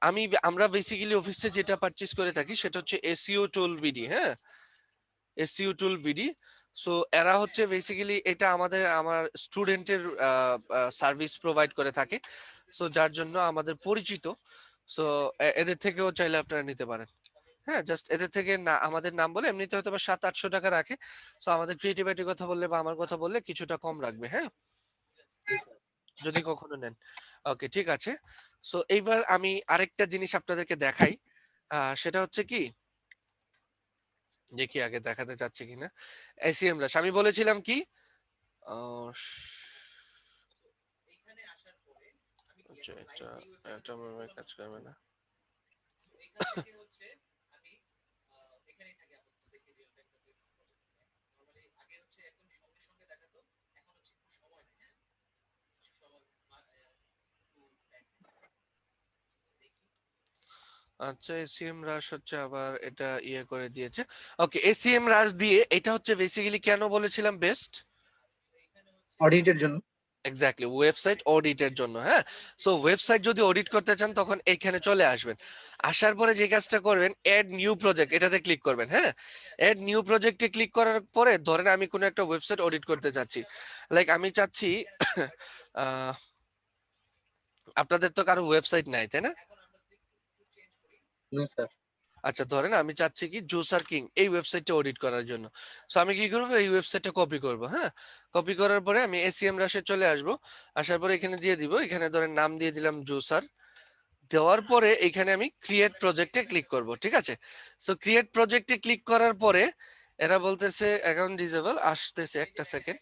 আমরা বেসিক্যালি অফিসে যেটা পারচেজ করে থাকি সেটা হচ্ছে এসইও টুল বিডি। হ্যাঁ, এসইও টুল বিডি। সো এরা হচ্ছে বেসিক্যালি এটা আমার স্টুডেন্টের সার্ভিস প্রোভাইড করে থাকে। সো যার জন্য আমাদের পরিচিত। সো এদের থেকেও চাইলে আপনারা নিতে পারেন। হ্যাঁ, জাস্ট এদের থেকে না, আমাদের নাম বলে এমনিতে হয়তো বা 700-800 টাকা রাখে। সো আমাদের ক্রিয়েটিভিটির কথা বললে বা আমার কথা বললে কিছুটা কম রাখবে। হ্যাঁ, জি স্যার। যদি কখনো নেন। ওকে, ঠিক আছে। সো এইবার আমি আরেকটা জিনিস আপনাদেরকে দেখাই। সেটা হচ্ছে কি, দেখি আগে দেখাতে চাচ্ছি কিনা। SEMrush আমি বলেছিলাম কি, আহ, আচ্ছা, এটা মনে হয় কাজ করবে না। আচ্ছা, SEMrush হচ্ছে আবার এটা ইয়ে করে দিয়েছে। ওকে, SEMrush দিয়ে এটা হচ্ছে বেসিক্যালি কেন বলেছিলাম বেস্ট? অডিটের জন্য। এক্স্যাক্টলি, ওয়েবসাইট অডিটের জন্য। হ্যাঁ, সো ওয়েবসাইট যদি অডিট করতে চান তখন এখানে চলে আসবেন। আসার পরে যে কাজটা করবেন, অ্যাড নিউ প্রজেক্ট, এটাতে ক্লিক করবেন। হ্যাঁ, অ্যাড নিউ প্রজেক্টে ক্লিক করার পরে ধরেন আমি কোনো একটা ওয়েবসাইট অডিট করতে চাচ্ছি, লাইক আমি চাচ্ছি আহ, আপনাদের তো কারো ওয়েবসাইট নাই, তাই না? No sir. আচ্ছা ধরেন আমি চাচ্ছি কি জুসার কিং এই ওয়েবসাইটটা অডিট করার জন্য। সো আমি কি করবো, এই ওয়েবসাইটটা কপি করব। হ্যাঁ, কপি করার পরে আমি এসিএম রাশে চলে আসব। আসার পরে এখানে দিয়ে দিব, এখানে ধরেন নাম দিয়ে দিলাম জুসার। দেওয়ার পরে এখানে আমি ক্রিয়েট প্রজেক্টে ক্লিক করব, ঠিক আছে। সো ক্রিয়েট প্রজেক্টে ক্লিক করার পরে এরা বলতেছে অ্যাকাউন্ট ডিসেবল, আসতেছে একটা সেকেন্ড।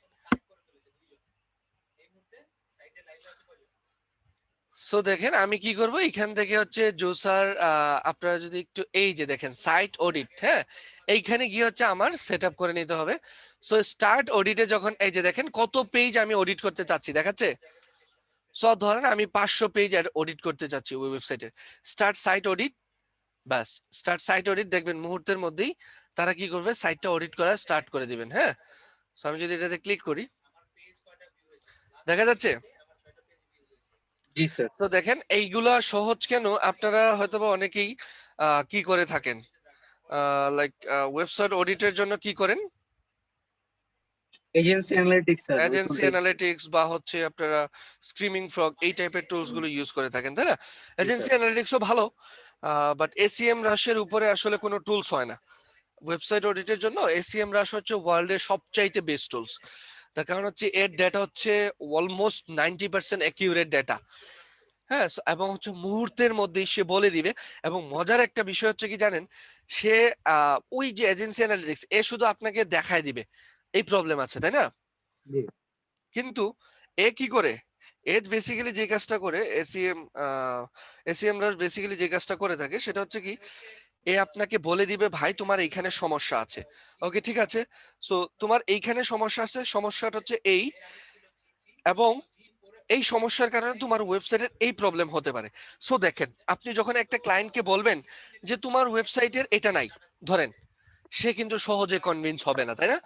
সো দেখেন আমি কি করব, এখান থেকে হচ্ছে জোসার আপনারা যদি একটু এই যে দেখেন সাইট অডিট, হ্যাঁ এইখানে গিয়ে হচ্ছে আমার সেট আপ করে নিতে হবে। সো স্টার্ট অডিটে যখন এই যে দেখেন কত পেজ আমি অডিট করতে চাচ্ছি দেখাচ্ছে। সো ধরেন আমি 500 পেজ অডিট করতে চাচ্ছি ওই ওয়েবসাইটের। স্টার্ট সাইট অডিট, ব্যাস স্টার্ট সাইট অডিট দেখবেন মুহূর্তের মধ্যেই তারা কি করবে, সাইটটা অডিট করা স্টার্ট করে দিবেন। হ্যাঁ, সো আমি যদি এটাতে ক্লিক করি দেখা যাচ্ছে। জি স্যার। তো দেখেন এইগুলা সহজ কেন, আপনারা হয়তোবা অনেকেই কি করে থাকেন, লাইক ওয়েবসাইট অডিটের জন্য কি করেন, এজেন্সি অ্যানালিটিক্স স্যার, ওই এজেন্সি toolটাই। অ্যানালিটিক্স বা হচ্ছে আপনারা স্ক্রিমিং ফ্রগ এই টাইপের টুলস গুলো ইউজ করে থাকেন, তাই না? এজেন্সি অ্যানালিটিক্সও ভালো, বাট এসিএম রাশের উপরে আসলে কোনো টুলস হয় না। ওয়েবসাইট অডিটের জন্য এসিএম রাশ হচ্ছে ওয়ার্ল্ডের সবচাইতে বেস্ট টুলস। তার কারণ হচ্ছে এর ডেটা হচ্ছে অলমোস্ট 90% অ্যাকিউরেট ডেটা। হ্যাঁ, এবং হচ্ছে মুহূর্তের মধ্যেই সে বলে দিবে। এবং মজার একটা বিষয় হচ্ছে কি জানেন, সে ওই যে এজেন্সি অ্যানালিটিক্স এ শুধু আপনাকে দেখায় দিবে এই প্রবলেম আছে, তাই না? জি। কিন্তু এ কি করে, এ বেসিক্যালি যে কাজটা করে এসিএম রা বেসিক্যালি যে কাজটা করে থাকে সেটা হচ্ছে কি, এ আপনাকে বলে দিবে ভাই তোমার এইখানে সমস্যা আছে। ওকে ঠিক আছে, সো তোমার এইখানে সমস্যা আছে, সমস্যাটা হচ্ছে এই, এবং এই সমস্যার কারণে তোমার ওয়েবসাইটের এই প্রবলেম হতে পারে। সো দেখেন আপনি যখন একটা ক্লায়েন্টকে বলবেন যে তোমার ওয়েবসাইটের এটা নাই, ধরেন সে কিন্তু সহজে কনভিন্স হবে না, তাই না?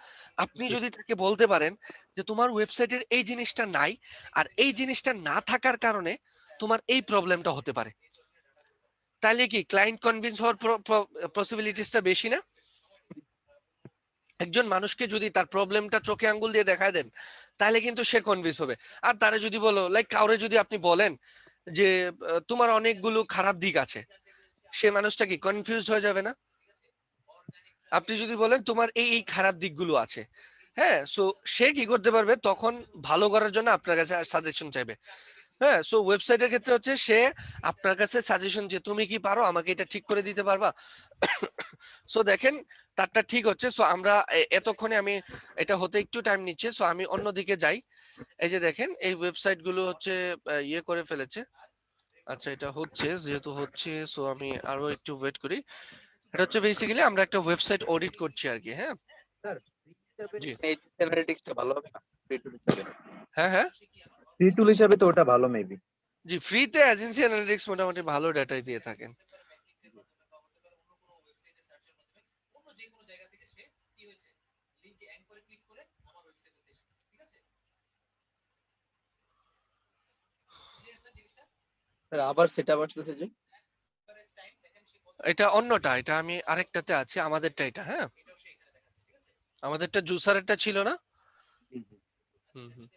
আপনি যদি তাকে বলতে পারেন যে তোমার ওয়েবসাইটের এই জিনিসটা নাই, আর এই জিনিসটা না থাকার কারণে তোমার এই প্রবলেমটা হতে পারে, তাহলে কি ক্লায়েন্ট কনভিন্স হওয়ার পসিবিলিটিসটা বেশি না? একজন মানুষকে যদি তার প্রবলেমটা চোখে আঙ্গুল দিয়ে দেখায় দেন তাহলে কিন্তু সে কনভিন্স হবে। আর তারে যদি বলো, লাইক কাউরে যদি আপনি বলেন যে তোমার অনেকগুলো খারাপ দিক আছে, সে মানুষটা কি কনফিউজড হয়ে যাবে না? আপনি যদি বলেন তোমার এই এই খারাপ দিকগুলো আছে, হ্যাঁ, সো সে কি করতে পারবে তখন, ভালো করার জন্য আপনার কাছে সাজেশন চাইবে। হ্যাঁ, সো ওয়েবসাইটের ক্ষেত্রে হচ্ছে সে আপনার কাছে সাজেশন, যে তুমি কি পারো আমাকে এটা ঠিক করে দিতে পারবা। সো দেখেন তারটা ঠিক হচ্ছে। সো আমরা এতক্ষণে আমি এটা হতে একটু টাইম নিচ্ছে, সো আমি অন্যদিকে যাই। এই যে দেখেন এই ওয়েবসাইট গুলো হচ্ছে ইয়ে করে ফেলেছে। আচ্ছা এটা হচ্ছে, যেহেতু হচ্ছে সো আমি আরো একটু ওয়েট করি। এটা হচ্ছে বেসিক্যালি আমরা একটা ওয়েবসাইট অডিট করছি আর কি। হ্যাঁ স্যার, জি, এজেন্সি অ্যানালিটিক্সটা ভালো হবে না? ফ্রি টুল হিসাবে। হ্যাঁ হ্যাঁ, ফ্রি টুল হিসাবে তো ওটা ভালো মেবি। জি ফ্রিতে এজেন্সি অ্যানালিটিক্স মোটামুটি ভালো ডাটাই দিয়ে থাকেন। স্যার আবার সেটা আসতেছে যে। এটা অন্যটা, এটা আমি আরেকটাতে আছি, আমাদেরটা এটা। হ্যাঁ, আমাদেরটা জুসারেরটা ছিল না। হুম হুম।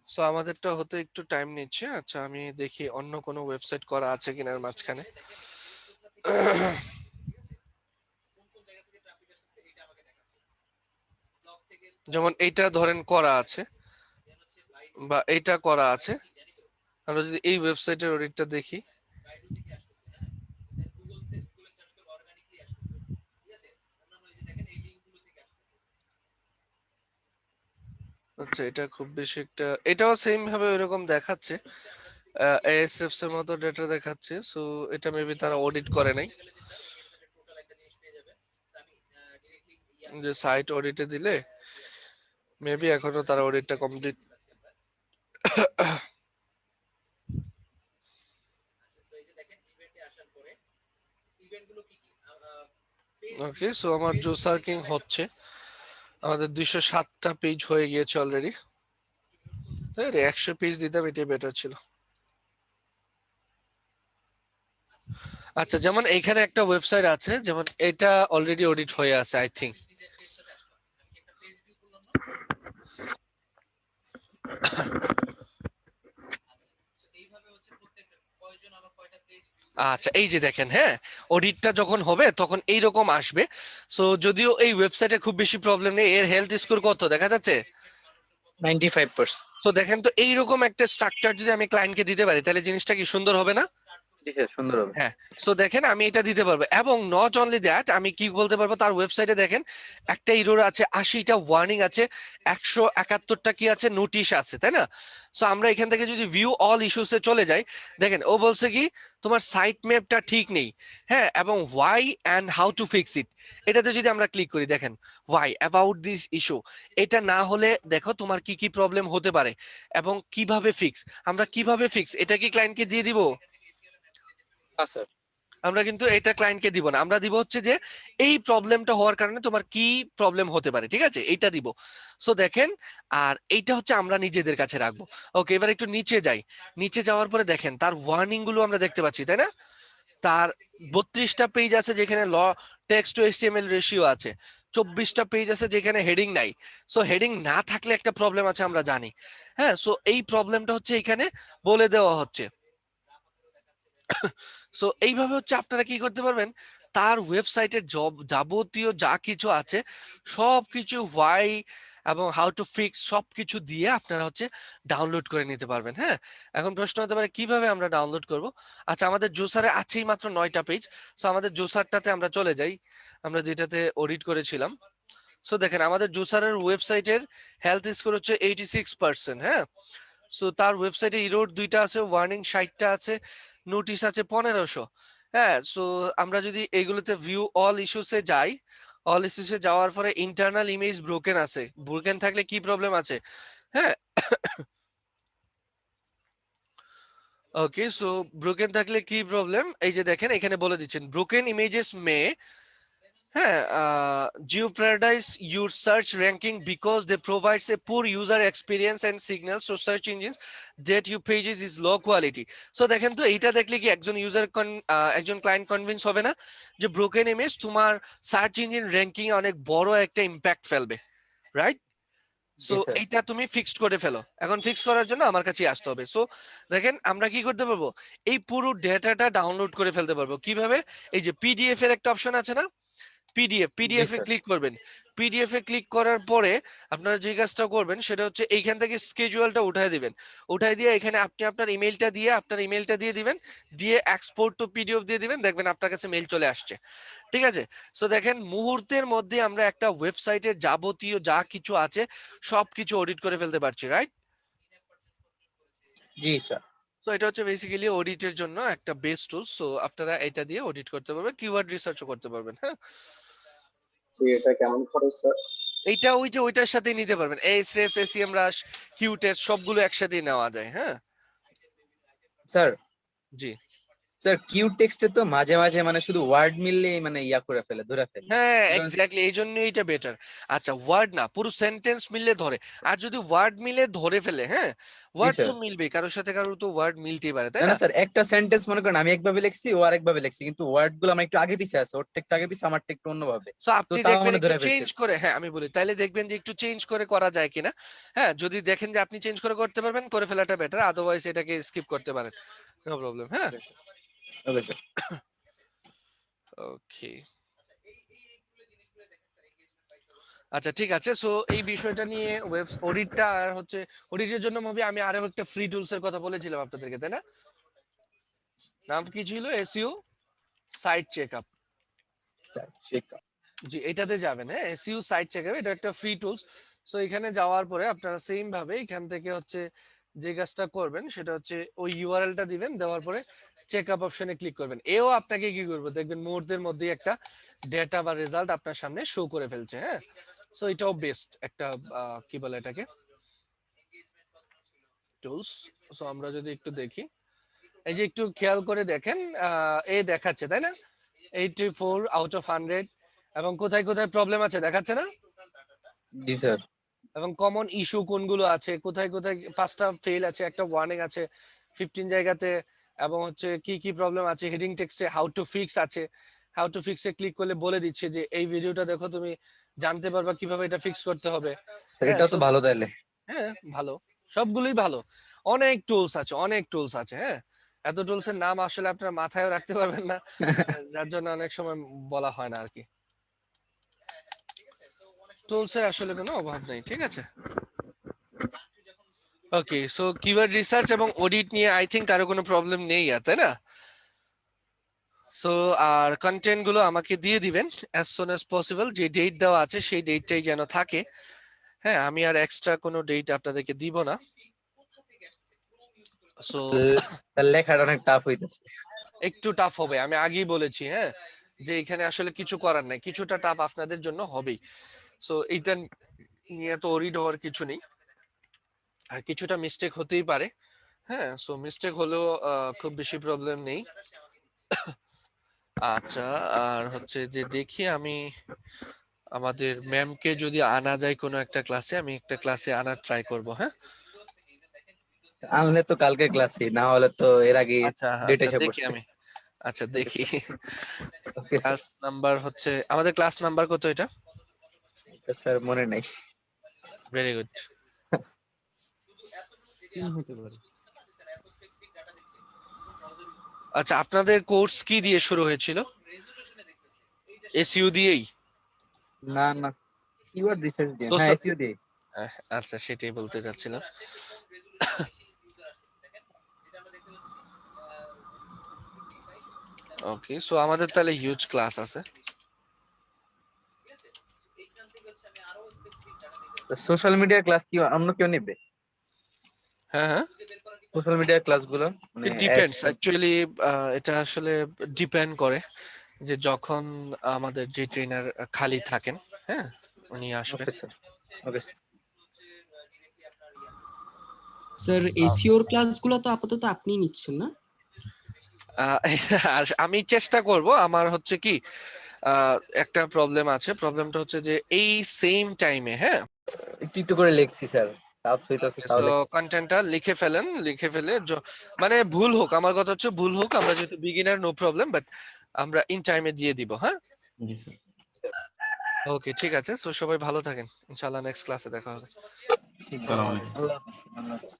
সো আমাদেরটা হতে একটু টাইম নিচ্ছে। আচ্ছা আমি দেখি অন্য কোনো ওয়েবসাইট করা আছে কিনার মাঝখানে। যেমন এইটা ধরেন করা আছে, বা এইটা করা আছে। আমরা যদি এই ওয়েবসাইটের অডিটটা দেখি, আচ্ছা এটা খুব বেশি একটা, এটাও সেম ভাবে ওইরকম দেখাচ্ছে, এএসএফস এর মতো ডেটা দেখাচ্ছে। সো এটা মেবি তারা অডিট করে নাই, যে সাইট অডিটে দিলে মেবি এখনো তারা অডিটটা কমপ্লিট। ওকে, সো আমার জোসার কিং হচ্ছে, আমাদের 207টা পেজ হয়ে গিয়েছে অলরেডি। 100 পেজ দিতাম, এটাই বেটার ছিল। আচ্ছা যেমন এইখানে একটা ওয়েবসাইট আছে, যেমন এটা অলরেডি অডিট হয়ে আছে আই থিঙ্ক। আচ্ছা, এই যে দেখেন, হ্যাঁ, অডিটটা যখন হবে তখন এইরকম আসবে। সো যদিও এই ওয়েবসাইটে খুব বেশি প্রবলেম নেই, এর হেলথ স্কোর কত দেখা যাচ্ছে? 95%। তো দেখেন তো, এইরকম একটা স্ট্রাকচার যদি আমি ক্লায়েন্টকে দিতে পারি তাহলে জিনিসটা কি সুন্দর হবে না? জি স্যার, সুন্দর হবে। হ্যাঁ। সো দেখেন আমি এটা দিতে পারবো, এবং নট অনলি দ্যাট, আমি কি বলতে পারবো, তার ওয়েবসাইটে দেখেন একটা ইরোর আছে, 80টা ওয়ার্নিং আছে, 171টা কি আছে, নোটিশ আছে, তাই না? সো আমরা এখান থেকে যদি ভিউ অল ইস্যুসে চলে যাই, দেখেন ও বলছে কি তোমার সাইট ম্যাপটা ঠিক নেই, হ্যাঁ, এবং why and how to fix it, এটাতে যদি আমরা ক্লিক করি, দেখেন হোয়াই অ্যাবাউট দিস ইস্যু, এটা না হলে দেখো তোমার কি কি প্রবলেম হতে পারে এবং কিভাবে ফিক্স, আমরা কিভাবে ফিক্স এটা কি ক্লায়েন্টকে দিয়ে দিব? হ্যাঁ স্যার। আমরা কিন্তু এটা ক্লায়েন্টকে দিব না, আমরা দিব হচ্ছে যে এই প্রবলেমটা হওয়ার কারণে তোমার কি প্রবলেম হতে পারে, ঠিক আছে, এইটা দিব। সো দেখেন, আর এইটা হচ্ছে আমরা নিজেদের কাছে রাখবো। ওকে, এবার একটু নিচে যাই। নিচে যাওয়ার পরে দেখেন তার ওয়ার্নিং গুলো আমরা দেখতে পাচ্ছি, তাই না? তার 32টা পেজ আছে যেখানে টেক্সট টু এইচটিএমএল রেশিও আছে, 24টা পেজ আছে যেখানে হেডিং নাই। সো হেডিং না থাকলে একটা প্রবলেম আছে আমরা জানি, হ্যাঁ। সো এই প্রবলেমটা হচ্ছে এখানে বলে দেওয়া হচ্ছে। সো এইভাবে হচ্ছে আপনারা কি করতে পারবেন, তার ওয়েবসাইটে যাবতীয় যা কিছু আছে সবকিছু হোয়াই এবং হাউ টু ফিক্স সবকিছু দিয়ে আপনারা হচ্ছে ডাউনলোড করে নিতে পারবেন, হ্যাঁ। এখন প্রশ্ন হতে পারে কিভাবে আমরা ডাউনলোড করব। আচ্ছা, আমাদের জোসারে আছেই মাত্র 9টা পেজ। সো আমাদের জোসারটাতে আমরা চলে যাই, আমরা যেটাতে অডিট করেছিলাম। সো দেখেন আমাদের জোসারের ওয়েবসাইটের হেলথ স্কোর হচ্ছে 86%, হ্যাঁ। সো তার ওয়েবসাইটে ইরোড 2টা আছে, ওয়ার্নিং 60টা আছে, নোটিশ আছে 1500, হ্যাঁ। সো আমরা যদি এইগুলোতে ভিউ অল ইস্যুসে যাই, অল ইস্যুসে যাওয়ার পরে ইন্টারনাল ইমেজ ব্রোকেন আছে, ব্রোকেন থাকলে কি প্রবলেম আছে, হ্যাঁ। ওকে, সো ব্রোকেন থাকলে কি প্রবলেম, এই যে দেখেন এখানে বলে দিচ্ছেন ব্রোকেন ইমেজেস মে, হ্যাঁ, jeopardize your search ranking because they provides a poor user experience and signals to search engines that your pages is low quality. So দেখেন তো, এইটা দেখলে কি একজন একজন ক্লায়েন্ট কনভিন্স হবে না যে ব্রোকেন ইমেজ তোমার সার্চ ইঞ্জিন র্যাঙ্কিং এ অনেক বড় একটা ইম্প্যাক্ট ফেলবে, রাইট? সো জি স্যার। এইটা তুমি ফিক্সড করে ফেলো, এখন ফিক্স করার জন্য আমার কাছে আসতে হবে। সো দেখেন আমরা কি করতে পারবো, এই পুরো ডেটাটা ডাউনলোড করে ফেলতে পারবো কিভাবে, এই যে পিডিএফ এর একটা অপশন আছে না, পিডিএফ, জি পিডিএফ এ স্যার। ক্লিক করবেন। পিডিএফ এ ক্লিক করার পরে আপনারা যে কাজটা করবেন সেটা হচ্ছে এইখান থেকে স্কেজুয়ালটা উঠায় দিবেন, উঠায় দিয়ে এখানে আপনি আপনার ইমেলটা দিয়ে দিবেন, দিয়ে এক্সপোর্ট টু পিডিএফ দিয়ে দিবেন, দেখবেন আপনার কাছে মেল চলে আসছে, ঠিক আছে। সো দেখেন মুহূর্তের মধ্যে আমরা একটা ওয়েবসাইটের যাবতীয় যা কিছু আছে সবকিছু অডিট করে ফেলতে পারছি, রাইট? জি স্যার। তো এটা হচ্ছে বেসিক্যালি অডিটের জন্য একটা বেস্ট টুল। সো আপনারা এটা দিয়ে অডিট করতে পারবেন, কিওয়ার্ড রিসার্চও করতে পারবেন, হ্যাঁ। এটা কেমন খরচ স্যার? এইটা ওই যে ওইটার সাথে নিতে পারবেন, এসরেফস, এসিএম রাশ, কিউ টেস্ট সবগুলো একসাথে নেওয়া যায়, হ্যাঁ। স্যার, জি, স্যার কিউ টেক্সটে তো মাঝে মাঝে মানে শুধু ওয়ার্ড মিললেই মানে ইয়া করে ফেলে, ধরে ফেলে। হ্যাঁ, যেমন- এক্স্যাক্টলি, এই জন্যই এটা বেটার। আচ্ছা, ওয়ার্ড না, পুরো সেন্টেন্স মিললে ধরে, আর যদি ওয়ার্ড মিলে ধরে ফেলে, হ্যাঁ, জি ওয়ার্ড স্যার। তো মিলবে, কারোর সাথে কারোর তো ওয়ার্ড মিলতেই পারে, তাই না না? না স্যার, একটা সেন্টেন্স মনে করেন আমি একভাবে লিখছি, ও আরেকভাবে লিখছি, কিন্তু ওয়ার্ড গুলো আমার একটু আগে পিছে আছে, ওরটা একটু আগে পিছে, আমারটা একটু অন্যভাবে। সো তো আপনি তাও দেখবেন মানে একটু ধরে ফেলছে। চেঞ্জ করে, হ্যাঁ আমি বলি তাইলে দেখবেন যে একটু চেঞ্জ করে করা যায় কিনা, হ্যাঁ, যদি দেখেন যে আপনি চেঞ্জ করে করতে পারবেন করে ফেলাটা বেটার, আদারওয়াইজ এটাকে স্কিপ করতে পারেন, নো প্রবলেম, হ্যাঁ। ওকে স্যার। ওকে, আচ্ছা ঠিক আছে। সো এই বিষয়টা নিয়ে ওয়েব অডিটটা আর হচ্ছে, অডিটের জন্য আমি আরো একটা ফ্রি টুলস এর কথা বলেছিলাম আপনাদেরকে, তাই না? নাম কি ছিল? SEO site checkup. জি, এটাতে যাবেন, হ্যাঁ, এসইও সাইট চেকআপ, এটা একটা ফ্রি টুলস। সো এখানে যাওয়ার পরে আপনারা সেম ভাবে এখান থেকে হচ্ছে যে কাজটা করবেন সেটা হচ্ছে ওই ইউআরএলটা দিবেন, দেওয়ার পরে চেকআপ অপশনে ক্লিক করবেন। এও আপনাকে কি করবে দেখবেন মুহূর্তের মধ্যেই একটা ডেটা বা রেজাল্ট আপনার সামনে শো করে ফেলছে, হ্যাঁ। সো এটাও বেস্ট একটা কি বলে এটাকে, টুলস। সো আমরা যদি একটু দেখি, এই যে একটু খেয়াল করে দেখেন, এ দেখাচ্ছে তাই না, 84 আউট অফ 100, এবং কোথায় কোথায় প্রবলেম আছে দেখাচ্ছে না, জি স্যার। এবং কমন ইস্যু কোনগুলো আছে, কোথায় কোথায় 5টা ফেল আছে, একটা ওয়ার্নিং আছে 15 জায়গাতে, এবং হচ্ছে কি কি প্রবলেম আছে, হেডিং টেক্সটে হাউ টু ফিক্স আছে, হাউ টু ফিক্সে ক্লিক করলে বলে দিচ্ছে যে এই ভিডিওটা দেখো, তুমি জানতে পারবা কিভাবে এটা ফিক্স করতে হবে, স্যার হ্যাঁ। এটাও সো তো ভালো তাইলে। হ্যাঁ, ভালো, সবগুলোই ভালো, অনেক টুলস আছে, অনেক টুলস আছে, হ্যাঁ। এত টুলস এর নাম আসলে আপনার মাথায়ও রাখতে পারবেন না, যার জন্য অনেক সময় বলা হয় না আর কি। টুলস এর আসলে কোনো অভাব নেই, ঠিক আছে। ওকে, সো কিওয়ার্ড রিসার্চ এবং অডিট নিয়ে আই থিংক কারো কোনো প্রবলেম নেই আর, তাই না? সো আর কন্টেন্ট গুলো আমাকে দিয়ে দিবেন অ্যাজ সুন অ্যাজ পসিবল। যে ডেট দেওয়া আছে সেই ডেটটাই যেন থাকে। হ্যাঁ, আমি আর এক্সট্রা কোনো ডেট আপনাদেরকে দিব না। সো তার লেখাটা অনেক টাফ হইতেছে। একটু টাফ হবে, আমি আগেই বলেছি, হ্যাঁ, যে এখানে আসলে কিছু করার নাই, কিছুটা টাফ আপনাদের জন্য হবেই। সো এইটা নিয়ে তো ওরিড হওয়ার কিছু নেই, আর কিছুটা মিস্টেক হতেই পারে। হ্যাঁ, সো মিস্টেক হলেও খুব বেশি প্রবলেম নেই। আচ্ছা, আর হচ্ছে যে দেখি আমি আমাদের ম্যামকে যদি আনা যায় কোনো একটা ক্লাসে, আমি একটা ক্লাসে আনার ট্রাই করব। হ্যাঁ, আনলে তো কালকে ক্লাসে, না হলে তো এর আগে আচ্ছা ডেট আচ্ছা এসে দেখি পড়ছে। আমি, আচ্ছা দেখি। ওকে ক্লাস নাম্বার হচ্ছে আমাদের ক্লাস নাম্বার কত এটা? স্যার, মনে নাই। Very good. আচ্ছা, আপনাদের কোর্স কি দিয়ে শুরু হয়েছিল? এসইউ দিয়েই? না না, কিওয়ার্ড রিসার্চ দিয়ে, তো হ্যাঁ এসইও দিয়ে। আচ্ছা, সেটাই বলতে চাচ্ছিলাম। ওকে, সো আমাদের তাহলে হিউজ ক্লাস আছে। সোশ্যাল মিডিয়ার ক্লাস কি অন্য কেউ নেবে? হ্যাঁ হ্যাঁ, সোশ্যাল মিডিয়ার ক্লাসগুলো মানে ইট ডিপেন্ডস অ্যাকচুয়ালি। এটা আসলে ডিপেন্ড করে যে যখন আমাদের যে ট্রেনার খালি থাকেন, হ্যাঁ, উনি আসবেন। Okay sir, okay sir. Sir এসইওর ক্লাসগুলো তো আপাতত আপনিই নিচ্ছেন না? আহ, আর আমি চেষ্টা করব। আমার হচ্ছে কি একটা প্রবলেম আছে, প্রবলেমটা হচ্ছে যে এই সেম টাইমে, হ্যাঁ, একটু একটু করে লিখছি স্যার, টাফ হইতাছে তো তাহলে। কন্টেন্টটা লিখে ফেলেন, লিখে ফেলে মানে ভুল হোক, আমার কথা হচ্ছে ভুল হোক, আমরা যেহেতু বিগিনার নো প্রবলেম, বাট আমরা ইন টাইমে দিয়ে দিব। হ্যাঁ, জি স্যার। ওকে, ঠিক আছে। সো সবাই ভালো থাকেন, ইনশাআল্লাহ নেক্সট ক্লাসে দেখা হবে। ঠিক আছে। আসসালামু আলাইকুম। আল্লাহ হাফেজ।